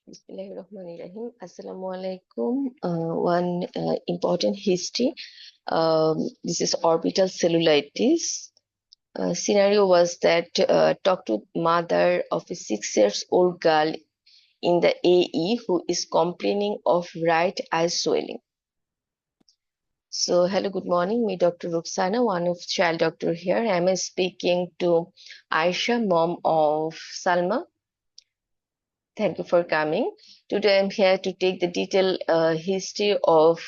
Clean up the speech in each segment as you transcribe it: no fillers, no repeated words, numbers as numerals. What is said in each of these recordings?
Bismillahirrahmanirrahim. Assalamualaikum. One important history. This is orbital cellulitis. Scenario was that talk to mother of a 6 years old girl in the AE who is complaining of right eye swelling. So, hello, good morning. Me, Dr. Ruxana, one of child doctor here. I'm speaking to Aisha, mom of Salma. Thank you for coming. Today I'm here to take the detailed history of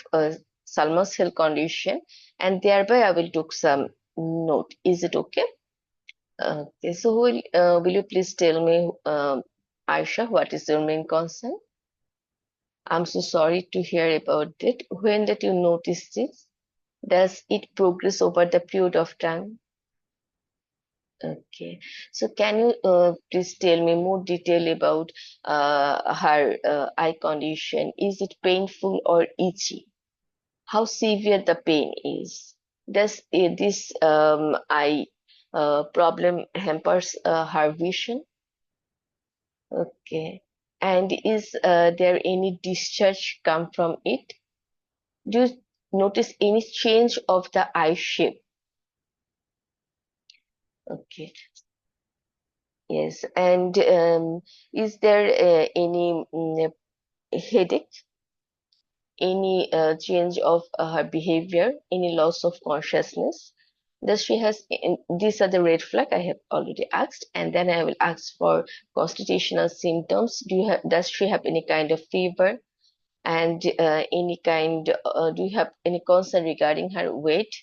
Salma's health condition, and thereby I will take some note. Is it okay? Okay, so will you please tell me, Aisha, what is your main concern? I'm so sorry to hear about it. When did you notice this? Does it progress over the period of time? Okay, so can you please tell me more detail about her eye condition? Is it painful or itchy? How severe the pain is? Does this eye problem hampers her vision? Okay, and is there any discharge come from it? Do you notice any change of the eye shape? Okay, yes, and is there any headache, any change of her behavior, any loss of consciousness? Does she has these are the red flag I have already asked, and then I will ask for constitutional symptoms. Does she have any kind of fever, and do you have any concern regarding her weight,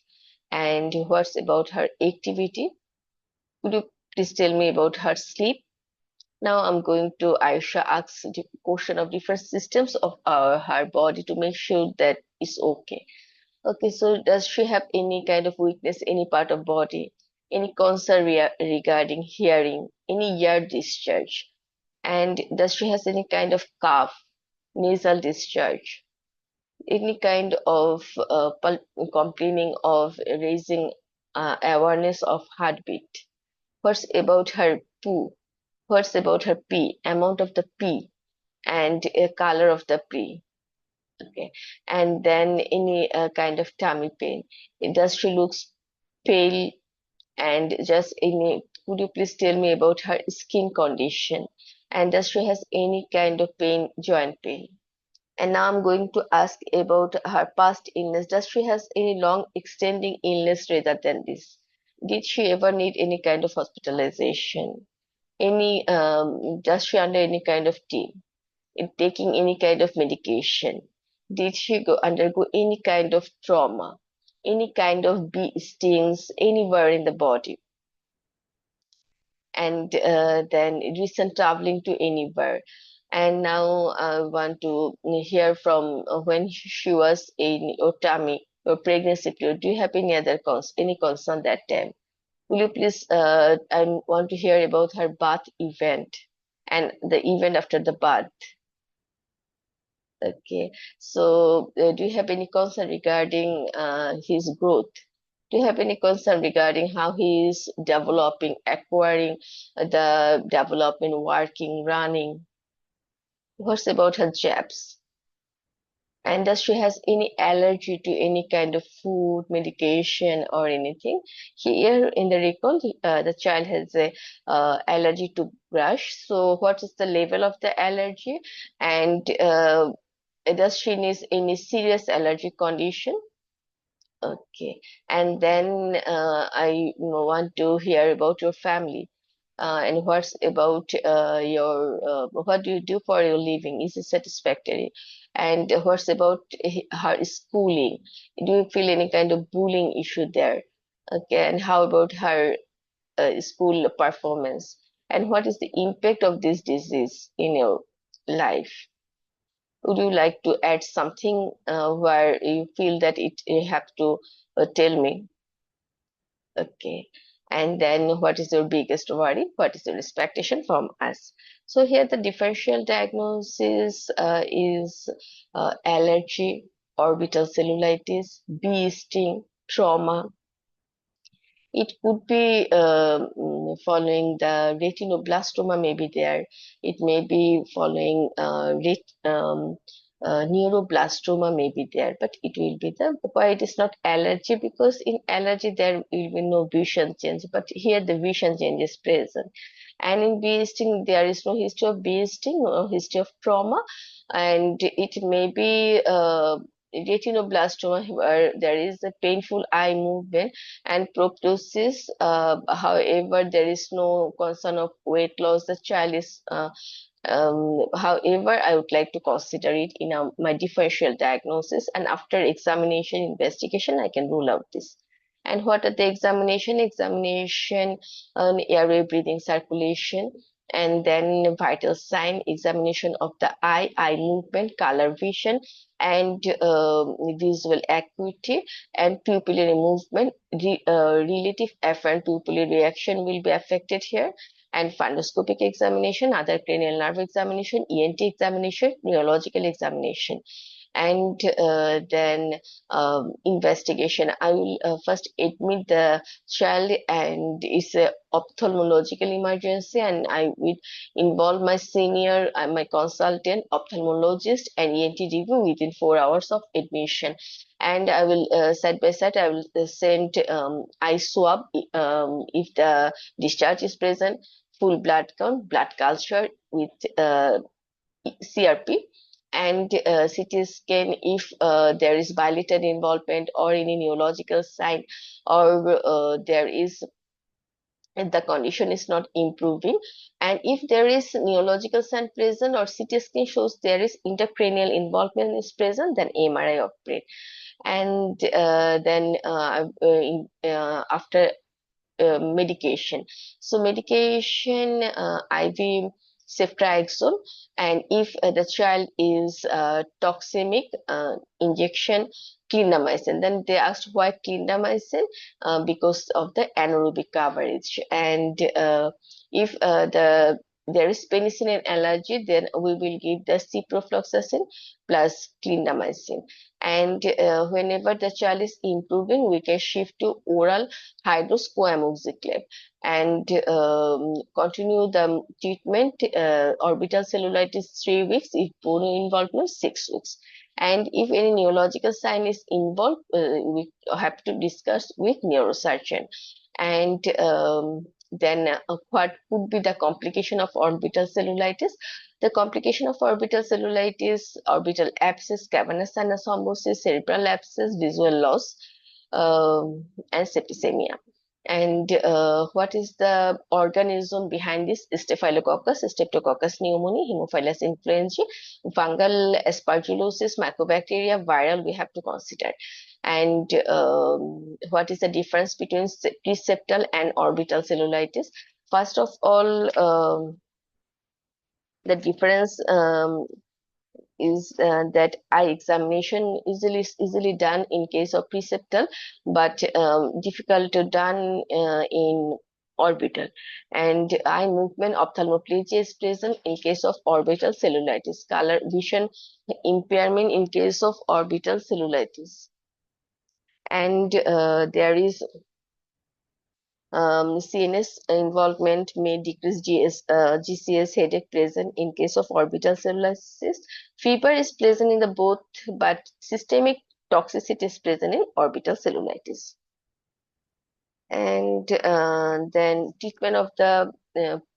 and what's about her activity? Could you please tell me about her sleep? Now I'm going to Aisha ask the question of different systems of her body to make sure that it's okay. Okay, so does she have any kind of weakness, any part of body, any concern regarding hearing, any ear discharge, and does she has any kind of cough, nasal discharge, any kind of complaining of raising awareness of heartbeat? What's about her poo? What's about her pee? Amount of the pee and color of the pee. Okay, and then any kind of tummy pain. Does she looks pale and just any? Could you please tell me about her skin condition? And does she has any kind of pain, joint pain? And now I'm going to ask about her past illness. Does she has any long extending illness rather than this? Did she ever need any kind of hospitalization? Any does she under any kind of team in taking any kind of medication? Did she undergo any kind of trauma, any kind of bee stings anywhere in the body? And then recent traveling to anywhere. And now I want to hear from when she was in your tummy, your pregnancy period. Do you have any other any concern that time? Will you please, I want to hear about her bath event and the event after the bath. Okay, so do you have any concern regarding his growth? Do you have any concern regarding how he is developing, acquiring the development, working, running? What's about her jabs? And does she has any allergy to any kind of food, medication, or anything? Here in the record, the child has a allergy to brush. So, what is the level of the allergy? And does she need any serious allergic condition? Okay. And then want to hear about your family. And what's about what do you do for your living? Is it satisfactory? And what's about her schooling? Do you feel any kind of bullying issue there? Okay. And how about her school performance? And what is the impact of this disease in your life? Would you like to add something where you feel that you have to tell me? Okay. And then what is your biggest worry? What is your expectation from us? So here the differential diagnosis is allergy, orbital cellulitis, bee sting, trauma, It could be following the retinoblastoma may be there. It may be following neuroblastoma may be there, but it will be the why it is not allergy, because in allergy there will be no vision change, but here the vision change is present. And in bee sting there is no history of bee sting, no history of trauma, and it may be retinoblastoma where there is a painful eye movement and proptosis. However, there is no concern of weight loss. The child is however, I would like to consider it in my differential diagnosis, and after examination investigation, I can rule out this. And what are the examination? Examination on airway, breathing, circulation, and then vital sign, examination of the eye movement, color vision, and visual acuity, and pupillary movement. Relative afferent pupillary reaction will be affected here, and fundoscopic examination, other cranial nerve examination, ENT examination, neurological examination, and then investigation. I will first admit the child, and it's a ophthalmological emergency, and I will involve my senior, my consultant, ophthalmologist, and ENT review within 4 hours of admission. And I will side by side, I will send eye swab if the discharge is present, full blood count, blood culture with CRP, and CT scan if there is bilateral involvement or any neurological sign, or there is the condition is not improving, and if there is neurological sign present or CT scan shows there is intracranial involvement is present, then MRI of brain. And then after medication. So medication, IV ceftriaxone, and if the child is toxemic, injection clindamycin. Then they asked why clindamycin, because of the anaerobic coverage. And if there is penicillin allergy, then we will give the ciprofloxacin plus clindamycin. And whenever the child is improving, we can shift to oral high-dose coamoxiclav and continue the treatment. Orbital cellulitis 3 weeks, if bone involvement 6 weeks. And if any neurological sign is involved, we have to discuss with neurosurgeon. And then what could be the complication of orbital cellulitis? The complication of orbital cellulitis, orbital abscess, cavernous sinus thrombosis, cerebral abscess, visual loss, and septicemia. And what is the organism behind this? Staphylococcus, Streptococcus pneumoniae, Haemophilus influenzae, fungal aspergillosis, mycobacteria, viral we have to consider. And what is the difference between preseptal and orbital cellulitis? First of all, the difference is that eye examination easily done in case of preseptal, but difficult to done in orbital. And eye movement ophthalmoplegia is present in case of orbital cellulitis. Color vision impairment in case of orbital cellulitis. And there is CNS involvement may decrease GCS headache present in case of orbital cellulitis. Fever is present in the both, but systemic toxicity is present in orbital cellulitis. And then treatment of the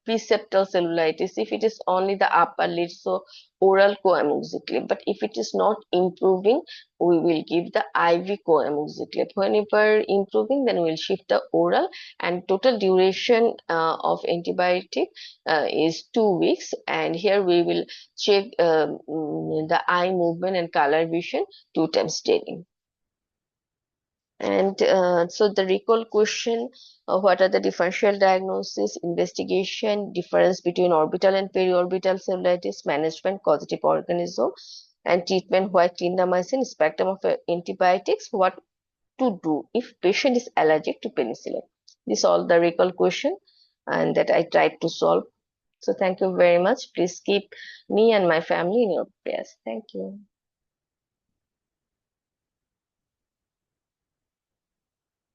preseptal cellulitis, if it is only the upper lid, so oral coamoxiclav, but if it is not improving, we will give the IV coamoxiclav. Whenever improving, then we will shift the oral, and total duration of antibiotic is 2 weeks. And here we will check the eye movement and color vision 2 times daily. And so the recall question, what are the differential diagnosis, investigation, difference between orbital and periorbital cellulitis, management, causative organism, and treatment, why clindamycin, spectrum of antibiotics, what to do if patient is allergic to penicillin. This all the recall question and that I tried to solve. So thank you very much. Please keep me and my family in your prayers. Thank you.